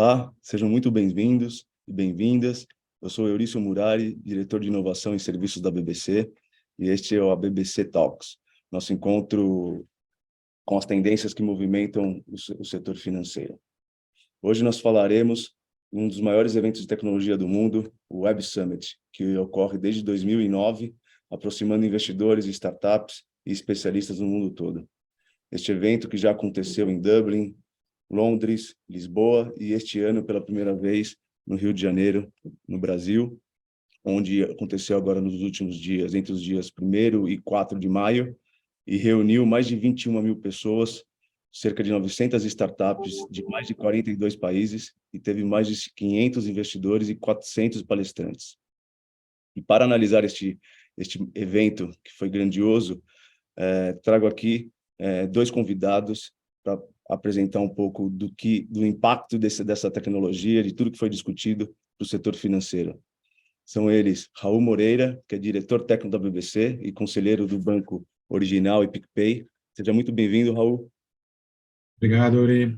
Olá, sejam muito bem-vindos e bem-vindas. Eu sou Eurício Murari, diretor de inovação e serviços da BBC, e este é o BBC Talks, nosso encontro com as tendências que movimentam o setor financeiro. Hoje nós falaremos de um dos maiores eventos de tecnologia do mundo, o Web Summit, que ocorre desde 2009, aproximando investidores, startups e especialistas no mundo todo. Este evento, que já aconteceu em Dublin, Londres, Lisboa e este ano pela primeira vez no Rio de Janeiro, no Brasil, onde aconteceu agora nos últimos dias, entre os dias 1º e 4 de maio, e reuniu mais de 21 mil pessoas, cerca de 900 startups de mais de 42 países e teve mais de 500 investidores e 400 palestrantes. E para analisar este evento, que foi grandioso, trago aqui dois convidados para apresentar um pouco do impacto dessa tecnologia, de tudo que foi discutido para o setor financeiro. São eles Raul Moreira, que é diretor técnico da BBC e conselheiro do Banco Original e PicPay. Seja muito bem-vindo, Raul. Obrigado, Uri.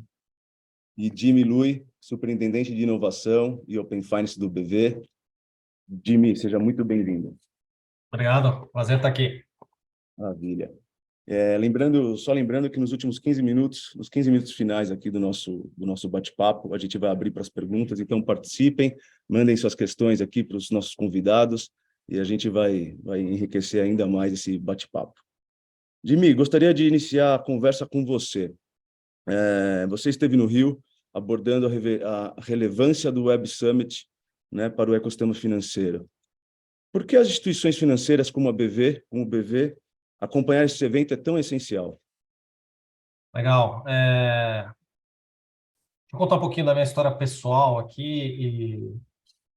E Jimmy Lui, superintendente de inovação e Open Finance do BV. Jimmy, seja muito bem-vindo. Obrigado, prazer estar aqui. Maravilha. Só lembrando que nos últimos 15 minutos, nos 15 minutos finais aqui do nosso bate-papo, a gente vai abrir para as perguntas, então participem, mandem suas questões aqui para os nossos convidados e a gente vai enriquecer ainda mais esse bate-papo. Jimmy, gostaria de iniciar a conversa com você. Você esteve no Rio abordando a relevância do Web Summit, né, para o ecossistema financeiro. Por que as instituições financeiras como o BV, acompanhar esse evento é tão essencial? Legal. Deixa eu contar um pouquinho da minha história pessoal aqui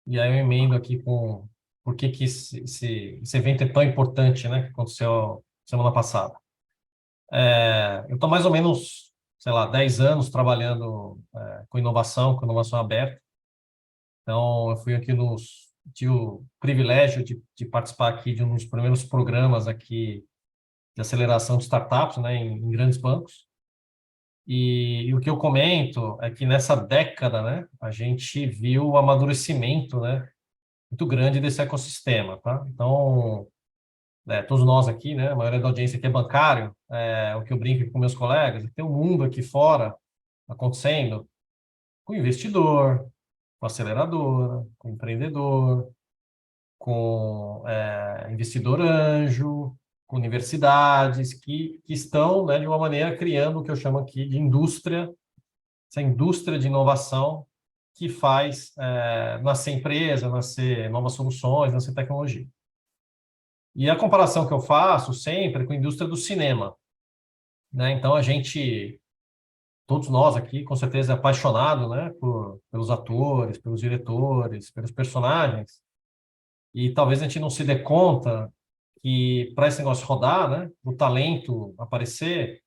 e aí eu emendo aqui com por que esse evento é tão importante, né, que aconteceu semana passada. Eu estou mais ou menos, sei lá, 10 anos trabalhando com inovação aberta. Então, eu fui aqui tive o privilégio de participar aqui de um dos primeiros programas aqui de aceleração de startups, né, em grandes bancos. E o que eu comento é que nessa década, né, a gente viu o amadurecimento, né, muito grande desse ecossistema, tá? Então, todos nós aqui, né, a maioria da audiência aqui é bancário, o que eu brinco com meus colegas, tem um mundo aqui fora acontecendo com investidor, com aceleradora, com empreendedor, com investidor anjo, com universidades que estão, né, de uma maneira, criando o que eu chamo aqui de essa indústria de inovação que faz nascer empresa, nascer novas soluções, nascer tecnologia. E a comparação que eu faço sempre é com a indústria do cinema, né? Então, todos nós aqui, com certeza, é apaixonado, né, pelos atores, pelos diretores, pelos personagens, e talvez a gente não se dê conta que para esse negócio rodar, né, o talento aparecer,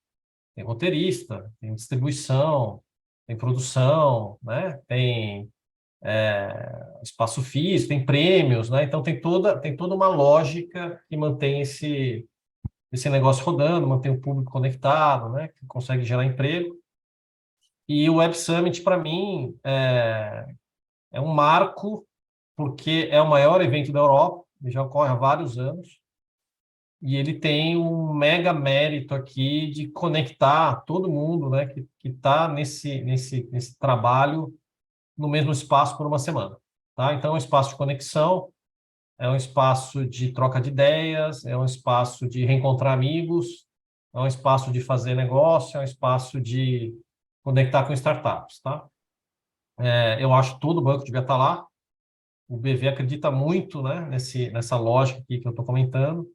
tem roteirista, tem distribuição, tem produção, né, tem espaço físico, tem prêmios, né, então tem toda uma lógica que mantém esse negócio rodando, mantém o público conectado, né, que consegue gerar emprego. E o Web Summit, para mim, é um marco, porque é o maior evento da Europa, ele já ocorre há vários anos, e ele tem um mega mérito aqui de conectar todo mundo, né, que está nesse trabalho no mesmo espaço por uma semana. Tá? Então, é um espaço de conexão, é um espaço de troca de ideias, é um espaço de reencontrar amigos, é um espaço de fazer negócio, é um espaço de conectar com startups. Tá? Eu acho que todo banco devia estar lá. O BV acredita muito, né, nessa lógica aqui que eu estou comentando.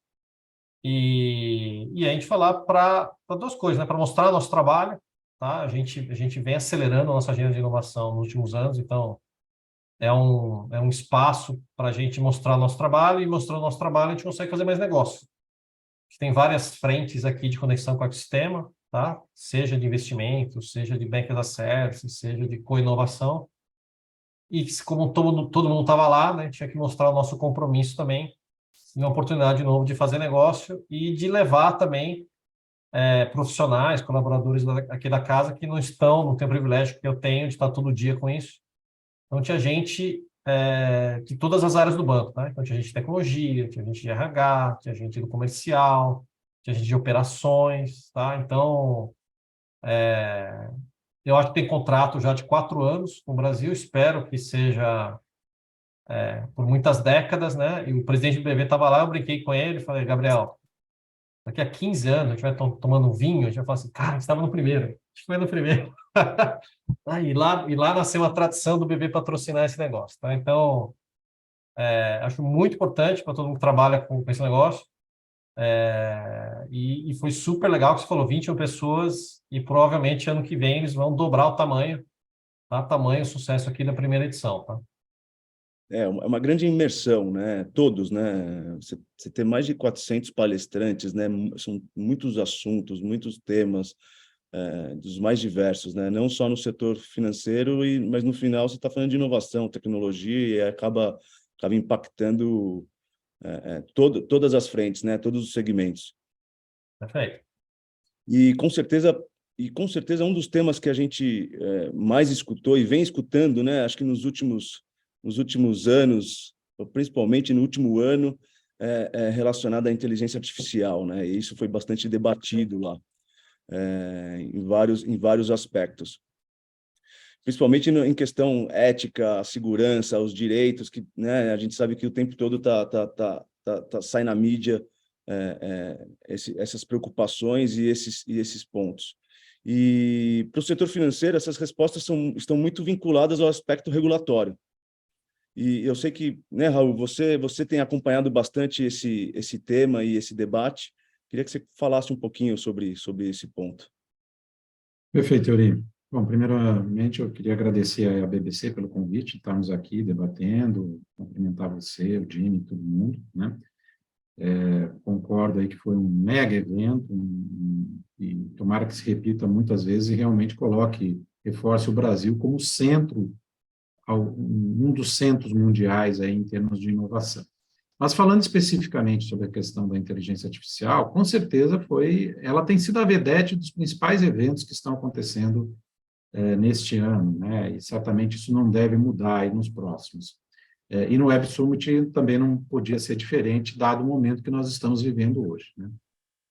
E a gente falar para duas coisas, né? Para mostrar nosso trabalho, tá? A gente vem acelerando a nossa agenda de inovação nos últimos anos, então é um espaço para a gente mostrar nosso trabalho, e mostrando nosso trabalho a gente consegue fazer mais negócio. A gente tem várias frentes aqui de conexão com o ecossistema, tá? Seja de investimento, seja de Bank as a Service, seja de co-inovação. E como todo mundo estava lá, né? Tinha que mostrar o nosso compromisso também, uma oportunidade de novo de fazer negócio e de levar também profissionais, colaboradores aqui da casa que não têm o privilégio que eu tenho de estar todo dia com isso. Então, tinha gente de todas as áreas do banco, tá? Então, tinha gente de tecnologia, tinha gente de RH, tinha gente do comercial, tinha gente de operações, tá? Então, eu acho que tem contrato já de 4 anos com o Brasil, espero que seja por muitas décadas, né? E o presidente do BV estava lá, eu brinquei com ele, falei, Gabriel, daqui a 15 anos, a gente vai tomando um vinho, a gente vai falar assim, cara, a gente estava no primeiro, a gente foi no primeiro. E lá nasceu a tradição do BV patrocinar esse negócio, tá? Então, acho muito importante para todo mundo que trabalha com esse negócio. E foi super legal que você falou, 21 pessoas, e provavelmente ano que vem eles vão dobrar o tamanho, tá? Tamanho sucesso aqui da primeira edição, tá? É uma grande imersão, né? Todos, né? Você tem mais de 400 palestrantes, né? São muitos assuntos, muitos temas, dos mais diversos, né? Não só no setor financeiro, mas no final você está falando de inovação, tecnologia, e acaba impactando todas as frentes, né? Todos os segmentos. Perfeito. E com certeza um dos temas que a gente mais escutou e vem escutando, né? Acho que nos últimos anos, principalmente no último ano, relacionado à inteligência artificial, né? E isso foi bastante debatido lá, em vários aspectos. Principalmente em questão ética, segurança, os direitos, que, né, a gente sabe que o tempo todo sai na mídia essas preocupações e esses pontos. E para o setor financeiro, essas respostas estão muito vinculadas ao aspecto regulatório. E eu sei que, né, Raul, você tem acompanhado bastante esse tema e esse debate. Queria que você falasse um pouquinho sobre esse ponto. Perfeito, Euri. Bom, primeiramente, eu queria agradecer à BBC pelo convite, estarmos aqui debatendo, cumprimentar você, o Jimmy, todo mundo, né? Concordo aí que foi um mega evento, e tomara que se repita muitas vezes e realmente reforce o Brasil como centro, um dos centros mundiais aí em termos de inovação. Mas falando especificamente sobre a questão da inteligência artificial, com certeza ela tem sido a vedete dos principais eventos que estão acontecendo neste ano, né? E certamente isso não deve mudar aí nos próximos. E no Web Summit também não podia ser diferente, dado o momento que nós estamos vivendo hoje, né?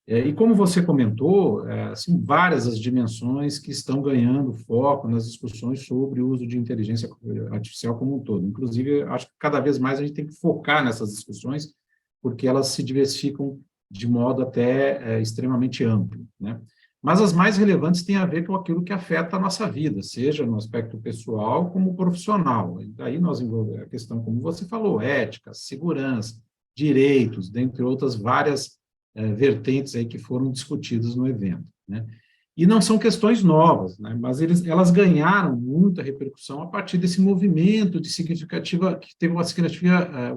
E como você comentou, são várias as dimensões que estão ganhando foco nas discussões sobre o uso de inteligência artificial como um todo. Inclusive, acho que cada vez mais a gente tem que focar nessas discussões, porque elas se diversificam de modo até extremamente amplo, né? Mas as mais relevantes têm a ver com aquilo que afeta a nossa vida, seja no aspecto pessoal como profissional. E daí nós envolvemos a questão, como você falou, ética, segurança, direitos, dentre outras várias vertentes aí que foram discutidas no evento, né? E não são questões novas, né? Mas elas ganharam muita repercussão a partir desse movimento que teve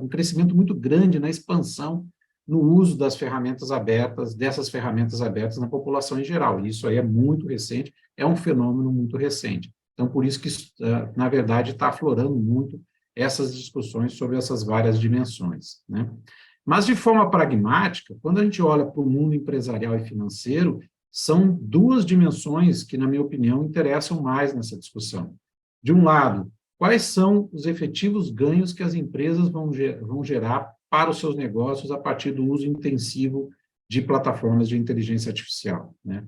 um crescimento muito grande na expansão no uso dessas ferramentas abertas na população em geral. E isso aí é muito recente, é um fenômeno muito recente. Então, por isso que, na verdade, está aflorando muito essas discussões sobre essas várias dimensões, né? Mas, de forma pragmática, quando a gente olha para o mundo empresarial e financeiro, são duas dimensões que, na minha opinião, interessam mais nessa discussão. De um lado, quais são os efetivos ganhos que as empresas vão gerar para os seus negócios a partir do uso intensivo de plataformas de inteligência artificial, né?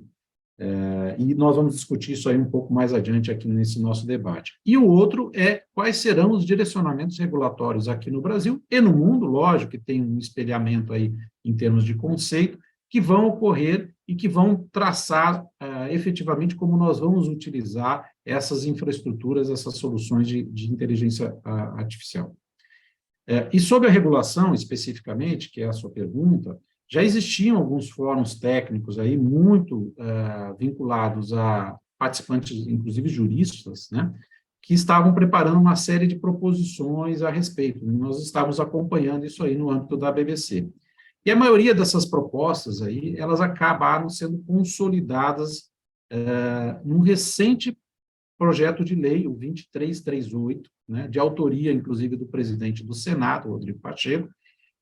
E nós vamos discutir isso aí um pouco mais adiante aqui nesse nosso debate. E o outro é quais serão os direcionamentos regulatórios aqui no Brasil e no mundo, lógico que tem um espelhamento aí em termos de conceito, que vão ocorrer e que vão traçar efetivamente como nós vamos utilizar essas infraestruturas, essas soluções de inteligência artificial. E sobre a regulação, especificamente, que é a sua pergunta, já existiam alguns fóruns técnicos aí muito vinculados a participantes, inclusive juristas, né, que estavam preparando uma série de proposições a respeito. Nós estávamos acompanhando isso aí no âmbito da BBC. E a maioria dessas propostas aí, elas acabaram sendo consolidadas num recente projeto de lei, o 2338, né, de autoria, inclusive, do presidente do Senado, Rodrigo Pacheco,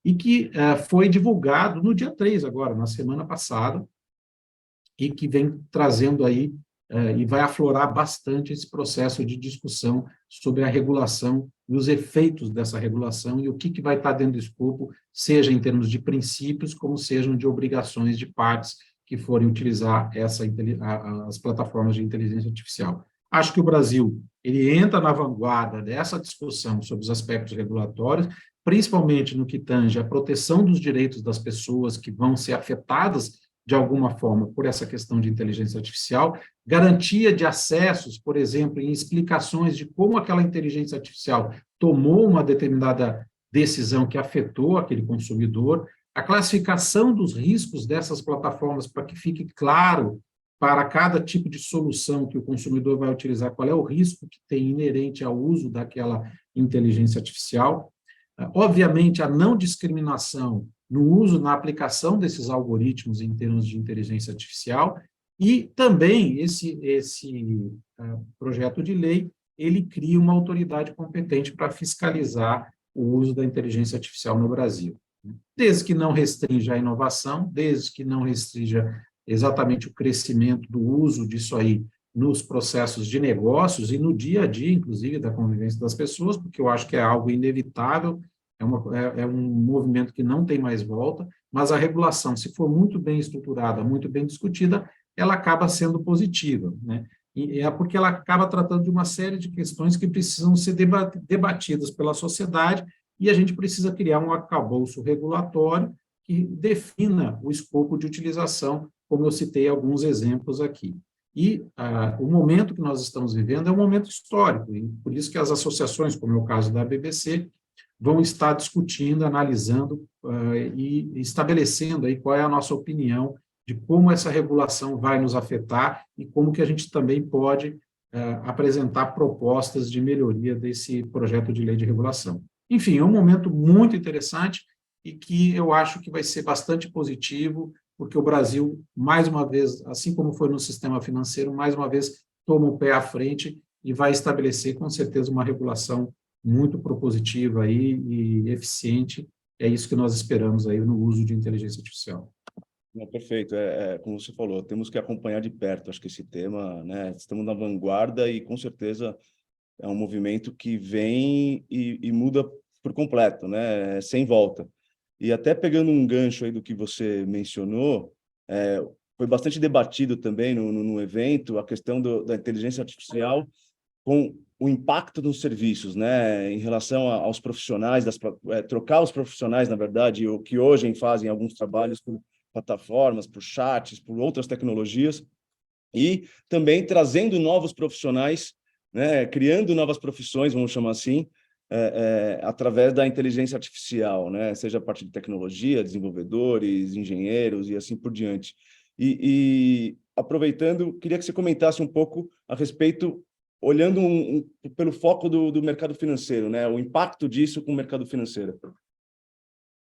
e que foi divulgado no dia 3 agora, na semana passada, e que vem trazendo aí, e vai aflorar bastante esse processo de discussão sobre a regulação e os efeitos dessa regulação e o que vai estar dentro do escopo, seja em termos de princípios, como sejam de obrigações de partes que forem utilizar as plataformas de inteligência artificial. Acho que o Brasil ele entra na vanguarda dessa discussão sobre os aspectos regulatórios, principalmente no que tange à proteção dos direitos das pessoas que vão ser afetadas de alguma forma por essa questão de inteligência artificial, garantia de acessos, por exemplo, em explicações de como aquela inteligência artificial tomou uma determinada decisão que afetou aquele consumidor, a classificação dos riscos dessas plataformas para que fique claro para cada tipo de solução que o consumidor vai utilizar, qual é o risco que tem inerente ao uso daquela inteligência artificial. Obviamente, a não discriminação no uso, na aplicação desses algoritmos em termos de inteligência artificial, e também esse projeto de lei, ele cria uma autoridade competente para fiscalizar o uso da inteligência artificial no Brasil. Desde que não restrinja a inovação, desde que não restrinja exatamente o crescimento do uso disso aí nos processos de negócios e no dia a dia, inclusive, da convivência das pessoas, porque eu acho que é algo inevitável, é um movimento que não tem mais volta, mas a regulação, se for muito bem estruturada, muito bem discutida, ela acaba sendo positiva, né? E é porque ela acaba tratando de uma série de questões que precisam ser debatidas pela sociedade e a gente precisa criar um arcabouço regulatório que defina o escopo de utilização, como eu citei alguns exemplos aqui. E o momento que nós estamos vivendo é um momento histórico, e por isso que as associações, como é o caso da BBC, vão estar discutindo, analisando e estabelecendo aí qual é a nossa opinião de como essa regulação vai nos afetar e como que a gente também pode apresentar propostas de melhoria desse projeto de lei de regulação. Enfim, é um momento muito interessante e que eu acho que vai ser bastante positivo, porque o Brasil, mais uma vez, assim como foi no sistema financeiro, mais uma vez toma o pé à frente e vai estabelecer, com certeza, uma regulação muito propositiva aí e eficiente. É isso que nós esperamos aí no uso de inteligência artificial. Não, perfeito. Como você falou, temos que acompanhar de perto, acho que esse tema, né? Estamos na vanguarda e, com certeza, é um movimento que vem e muda por completo, né? Sem volta. E até pegando um gancho aí do que você mencionou, foi bastante debatido também no evento a questão da inteligência artificial com o impacto nos serviços, né, em relação aos profissionais, trocar os profissionais, na verdade, o que hoje fazem alguns trabalhos por plataformas, por chats, por outras tecnologias, e também trazendo novos profissionais, né, criando novas profissões, vamos chamar assim, através da inteligência artificial, né, seja a partir de tecnologia, desenvolvedores, engenheiros e assim por diante. E aproveitando, queria que você comentasse um pouco a respeito, olhando pelo foco do mercado financeiro, né, o impacto disso com o mercado financeiro.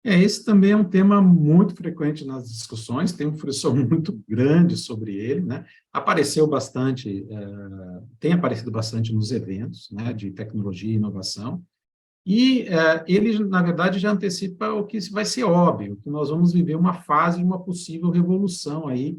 Esse também é um tema muito frequente nas discussões, tem um frisson muito grande sobre ele, né? Apareceu bastante, tem aparecido bastante nos eventos, né, de tecnologia e inovação, e ele, na verdade, já antecipa o que vai ser óbvio, que nós vamos viver uma fase de uma possível revolução aí,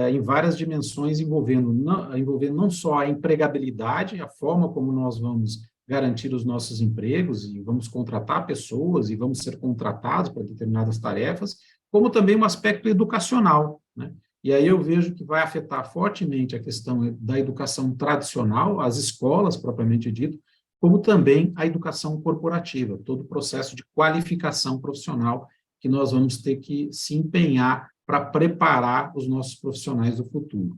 em várias dimensões, envolvendo não só a empregabilidade, a forma como nós vamos garantir os nossos empregos e vamos contratar pessoas e vamos ser contratados para determinadas tarefas, como também um aspecto educacional, né? E aí eu vejo que vai afetar fortemente a questão da educação tradicional, as escolas propriamente dito, como também a educação corporativa, todo o processo de qualificação profissional que nós vamos ter que se empenhar para preparar os nossos profissionais do futuro.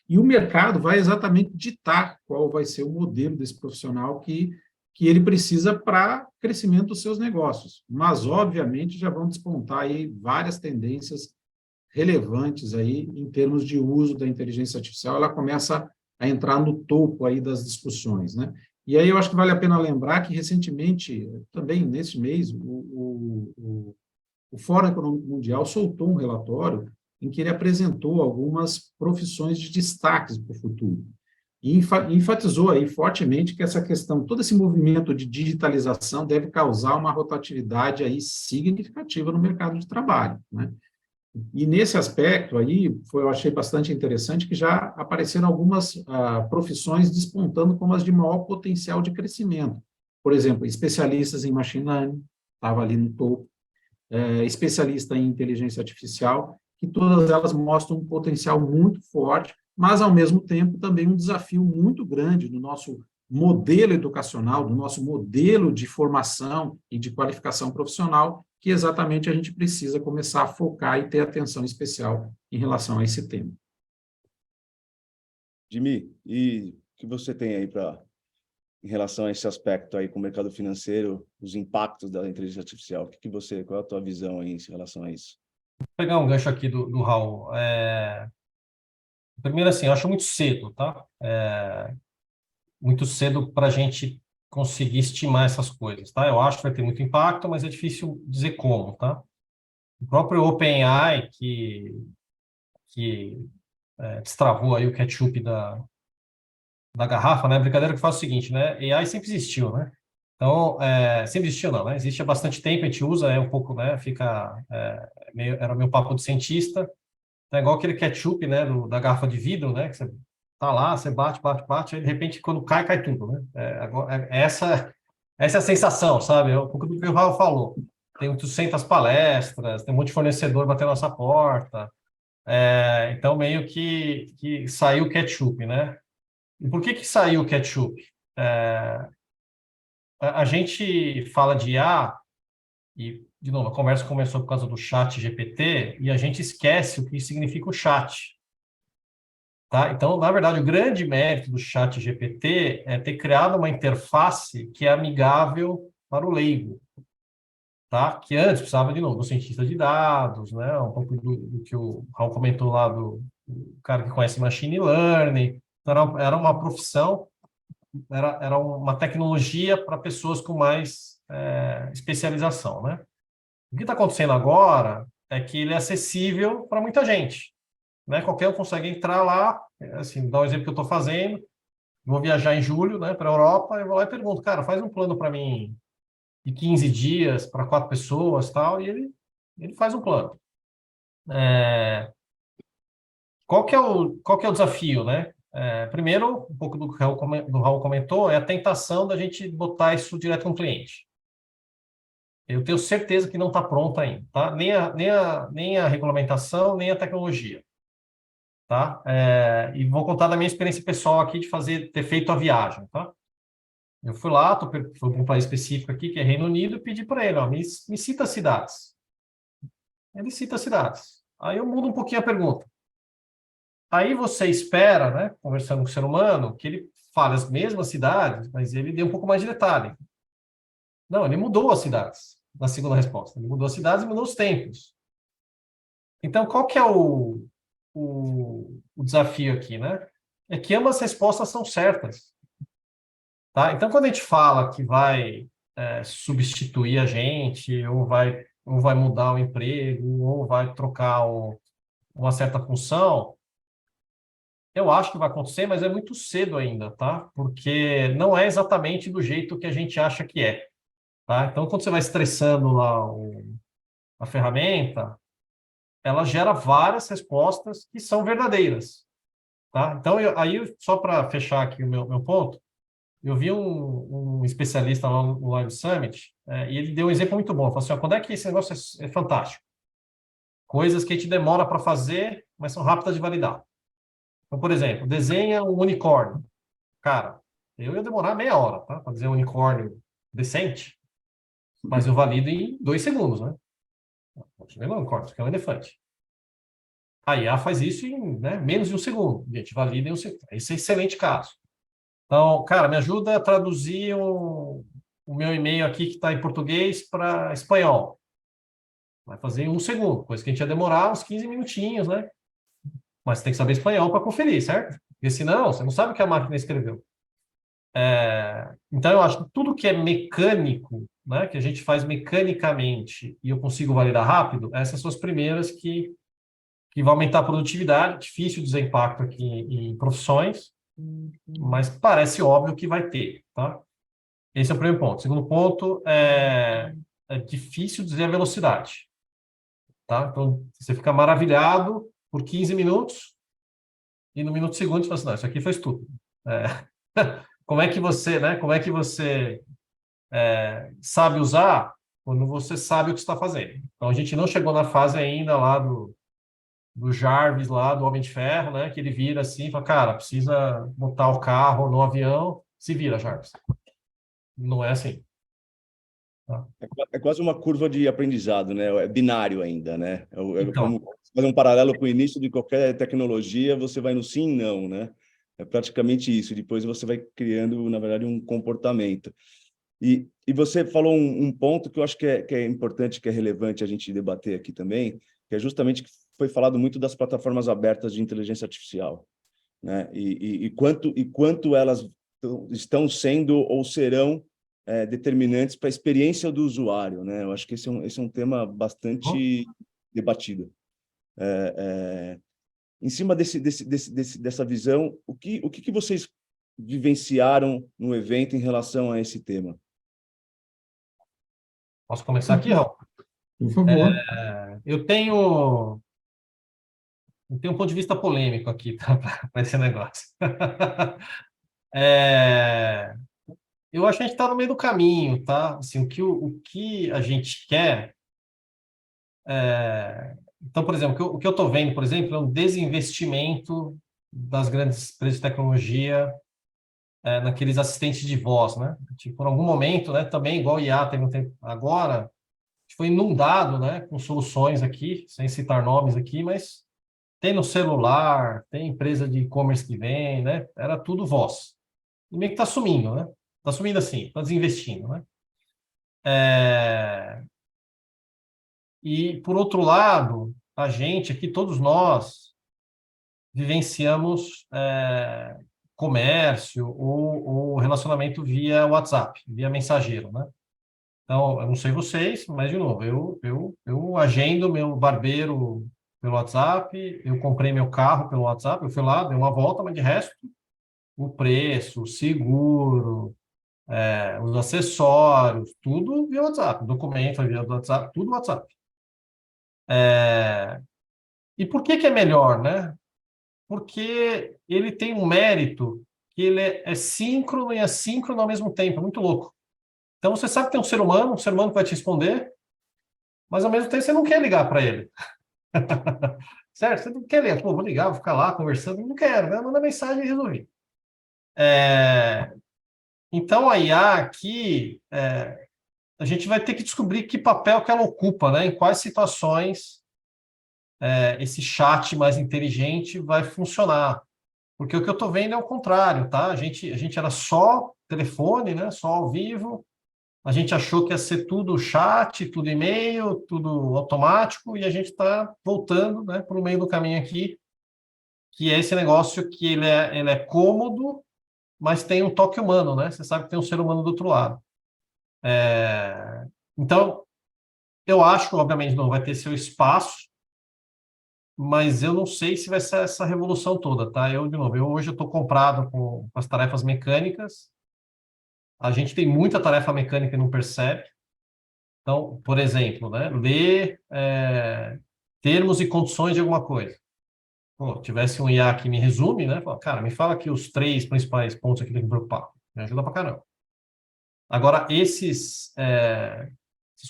E o mercado vai exatamente ditar qual vai ser o modelo desse profissional que ele precisa para crescimento dos seus negócios. Mas, obviamente, já vão despontar aí várias tendências relevantes aí em termos de uso da inteligência artificial. Ela começa a entrar no topo aí das discussões, né? E aí eu acho que vale a pena lembrar que, recentemente, também neste mês, o Fórum Econômico Mundial soltou um relatório em que ele apresentou algumas profissões de destaques para o futuro. E enfatizou aí fortemente que essa questão, todo esse movimento de digitalização deve causar uma rotatividade aí significativa no mercado de trabalho, né? E nesse aspecto aí, eu achei bastante interessante que já apareceram algumas profissões despontando como as de maior potencial de crescimento. Por exemplo, especialistas em machine learning, estava ali no topo, especialista em inteligência artificial, que todas elas mostram um potencial muito forte, mas, ao mesmo tempo, também um desafio muito grande no nosso modelo educacional, do nosso modelo de formação e de qualificação profissional, que exatamente a gente precisa começar a focar e ter atenção especial em relação a esse tema. Jimmy, e o que você tem aí em relação a esse aspecto aí com o mercado financeiro, os impactos da inteligência artificial? Qual é a tua visão aí em relação a isso? Vou pegar um gancho aqui do Raul. Primeiro, assim, eu acho muito cedo, tá? Muito cedo para a gente conseguir estimar essas coisas, tá? Eu acho que vai ter muito impacto, mas é difícil dizer como, tá? O próprio OpenAI, que destravou aí o ketchup da garrafa, né? A brincadeira que faz o seguinte, né? AI sempre existiu, né? Então, sempre existiu não, né? Existe há bastante tempo, a gente usa, um pouco, né? Era meu papo de cientista. É igual aquele ketchup, né? Da garrafa de vidro, né? Que você tá lá, você bate, bate, bate, aí de repente quando cai, cai tudo, né? Essa é a sensação, sabe? É um pouco do que o Raul falou. Tem 800 palestras, tem um monte de fornecedor batendo na nossa porta. Então, meio que saiu o ketchup, né? E por que saiu o ketchup? A gente fala de IA, e, de novo, a conversa começou por causa do chat GPT, e a gente esquece o que significa o chat. Tá? Então, na verdade, o grande mérito do chat GPT é ter criado uma interface que é amigável para o leigo. Tá? Que antes precisava, de novo, do cientista de dados, né? Um pouco do que o Raul comentou lá, do cara que conhece machine learning. Então, era uma profissão, era uma tecnologia para pessoas com mais especialização, né? O que está acontecendo agora é que ele é acessível para muita gente, né? Qualquer um consegue entrar lá, assim, dá um exemplo que eu estou fazendo, vou viajar em julho, né, para a Europa, eu vou lá e pergunto, cara, faz um plano para mim de 15 dias para 4 pessoas, tal, e ele faz um plano. Qual que é o desafio, né? Primeiro, um pouco do que o Raul comentou, é a tentação da gente botar isso direto no cliente. Eu tenho certeza que não está pronto ainda, tá? Nem a regulamentação, nem a tecnologia, tá? E vou contar da minha experiência pessoal aqui de ter feito a viagem, tá? Eu fui lá, fui para um país específico aqui, que é Reino Unido, e pedi para ele, ó, me cita cidades. Ele cita cidades. Aí eu mudo um pouquinho a pergunta. Aí você espera, né, conversando com o ser humano, que ele fale as mesmas cidades, mas ele dê um pouco mais de detalhe. Não, ele mudou as cidades na segunda resposta. Ele mudou as cidades e mudou os tempos. Então, qual que é o desafio aqui, né? É que ambas as respostas são certas. Tá? Então, quando a gente fala que vai substituir a gente, ou vai mudar o emprego, ou vai trocar uma certa função, eu acho que vai acontecer, mas é muito cedo ainda, tá? Porque não é exatamente do jeito que a gente acha que é. Tá? Então, quando você vai estressando lá a ferramenta, ela gera várias respostas que são verdadeiras. Tá? Então, aí, só para fechar aqui o meu ponto, eu vi um especialista lá no Live Summit, e ele deu um exemplo muito bom. Ele falou assim, ó, quando é que esse negócio é fantástico? Coisas que a gente demora para fazer, mas são rápidas de validar. Então, por exemplo, desenha um unicórnio. Cara, eu ia demorar meia hora, tá? Para desenhar um unicórnio decente, mas eu valido em 2 segundos, né? Não é um unicórnio, isso aqui é um elefante. A IA faz isso em, né, menos de 1 segundo. A gente valida em 1 segundo. Esse é um excelente caso. Então, cara, me ajuda a traduzir o meu e-mail aqui que está em português para espanhol. Vai fazer em 1 segundo, coisa que a gente ia demorar uns 15 minutinhos, né? Mas você tem que saber espanhol para conferir, certo? Porque senão, você não sabe o que a máquina escreveu. Então, eu acho que tudo que é mecânico, né, que a gente faz mecanicamente e eu consigo validar rápido, essas são as primeiras que vão aumentar a produtividade. Difícil dizer impacto aqui em profissões, mas parece óbvio que vai ter, tá? Esse é o primeiro ponto. Segundo ponto, é difícil dizer a velocidade. tá? Então, você fica maravilhado por 15 minutos e no minuto seguinte você fala assim, não, isso aqui foi estúpido. Como é que você, né? Como é que você sabe usar quando você sabe o que está fazendo? Então, a gente não chegou na fase ainda lá do Jarvis, lá do Homem de Ferro, né? Que ele vira assim e fala, cara, precisa botar o carro no avião, se vira, Jarvis. Não é assim. Tá? É quase uma curva de aprendizado, né? É binário ainda, né? Então, Como fazer um paralelo com o início de qualquer tecnologia, você vai no sim, não, né? É praticamente isso. Depois você vai criando, na verdade, um comportamento. E você falou um ponto que eu acho que é importante, que é relevante a gente debater aqui também, que é justamente que foi falado muito das plataformas abertas de inteligência artificial, né? E quanto elas estão sendo ou serão determinantes para a experiência do usuário, né? Eu acho que esse é um tema bastante debatido. Em cima dessa visão, o que vocês vivenciaram no evento em relação a esse tema? posso começar aqui, Raul? Por favor. Eu tenho um ponto de vista polêmico aqui, tá? Para esse negócio. Eu acho que a gente está no meio do caminho, tá? Assim, o que a gente quer. Então, por exemplo, o que eu estou vendo, por exemplo, é um desinvestimento das grandes empresas de tecnologia naqueles assistentes de voz, né? Tipo, por algum momento, né? Também, igual o IA teve um tempo agora, a gente foi inundado, né? Com soluções aqui, sem citar nomes aqui, mas tem no celular, tem empresa de e-commerce que vem, né? Era tudo voz. E meio que está sumindo, né? Está sumindo assim, está desinvestindo, né? E, por outro lado, a gente aqui, todos nós, vivenciamos comércio ou relacionamento via WhatsApp, via mensageiro, né? Então, eu não sei vocês, mas, de novo, eu agendo meu barbeiro pelo WhatsApp, eu comprei meu carro pelo WhatsApp, eu fui lá, dei uma volta, mas de resto, o preço, o seguro, os acessórios, tudo via WhatsApp, documento via WhatsApp, tudo WhatsApp. E por que é melhor, né? Porque ele tem um mérito que ele é síncrono e assíncrono ao mesmo tempo, é muito louco. Então você sabe que tem um ser humano que vai te responder, mas ao mesmo tempo você não quer ligar para ele. Certo? Você não quer ligar, pô, vou ligar, vou ficar lá conversando, não quero, né? Manda mensagem e resolvi. Então a IA aqui, a gente vai ter que descobrir que papel que ela ocupa, né? Em quais situações esse chat mais inteligente vai funcionar. Porque o que eu estou vendo é o contrário, tá? A gente era só telefone, né? Só ao vivo. A gente achou que ia ser tudo chat, tudo e-mail, tudo automático, e a gente está voltando, né, para o meio do caminho aqui, que é esse negócio que ele é cômodo, mas tem um toque humano, né? Você sabe que tem um ser humano do outro lado. Então, eu acho que, obviamente, não vai ter seu espaço, mas eu não sei se vai ser essa revolução toda, tá? De novo, hoje eu estou comprado com as tarefas mecânicas. A gente tem muita tarefa mecânica e não percebe. Então, por exemplo, né, ler termos e condições de alguma coisa. Pô, tivesse um IA que me resume, né? Fala, cara, me fala aqui os 3 principais pontos que tem que me preocupar. Me ajuda pra caramba. Agora, essas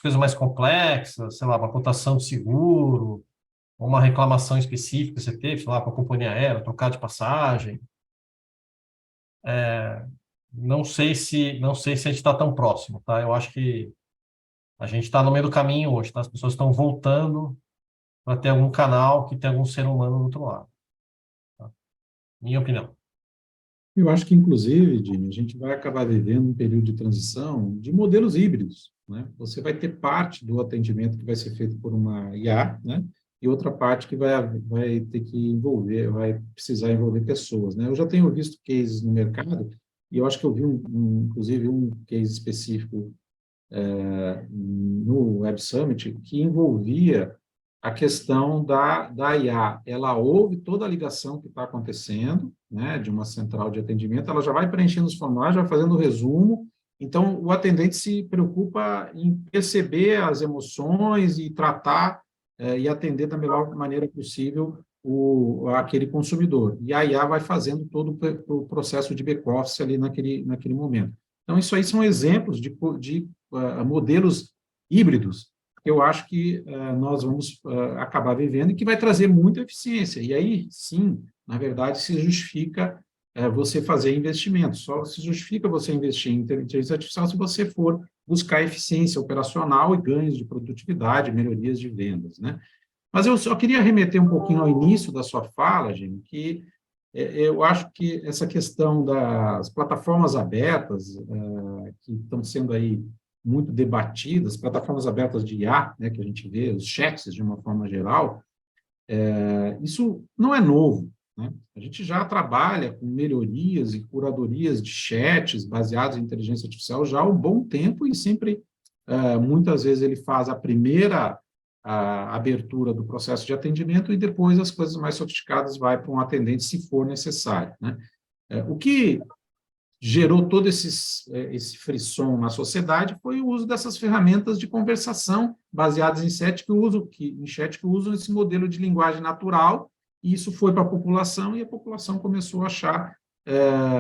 coisas mais complexas, sei lá, uma cotação de seguro, uma reclamação específica que você teve, sei lá, com a companhia aérea, trocar de passagem. Não sei se a gente está tão próximo, tá? Eu acho que a gente está no meio do caminho hoje, tá? As pessoas estão voltando para ter algum canal que tem algum ser humano do outro lado. Tá? Minha opinião. Eu acho que, inclusive, Jimmy, a gente vai acabar vivendo um período de transição de modelos híbridos, né? Você vai ter parte do atendimento que vai ser feito por uma IA, né? E outra parte que vai ter que vai precisar envolver pessoas, né? Eu já tenho visto cases no mercado, e eu acho que eu vi, inclusive, um case específico no Web Summit que envolvia a questão da IA. Ela ouve toda a ligação que está acontecendo, né, de uma central de atendimento, ela já vai preenchendo os formulários, já vai fazendo o resumo. Então, o atendente se preocupa em perceber as emoções e tratar e atender da melhor maneira possível aquele consumidor. E a IA vai fazendo todo o processo de back-office ali naquele momento. Então, isso aí são exemplos de modelos híbridos que eu acho que nós vamos acabar vivendo e que vai trazer muita eficiência. E aí, sim, na verdade, se justifica você fazer investimentos. Só se justifica você investir em inteligência artificial se você for buscar eficiência operacional e ganhos de produtividade, melhorias de vendas, né? Mas eu só queria remeter um pouquinho ao início da sua fala, gente, que eu acho que essa questão das plataformas abertas, que estão sendo aí muito debatidas, plataformas abertas de IA, né, que a gente vê, os chats de uma forma geral, isso não é novo, né? A gente já trabalha com melhorias e curadorias de chats baseados em inteligência artificial já há um bom tempo e sempre, muitas vezes, ele faz a primeira abertura do processo de atendimento e depois as coisas mais sofisticadas vai para um atendente se for necessário, né? O que gerou todo esse frisson na sociedade foi o uso dessas ferramentas de conversação baseadas em chat que usam esse modelo de linguagem natural, e isso foi para a população, e a população começou a achar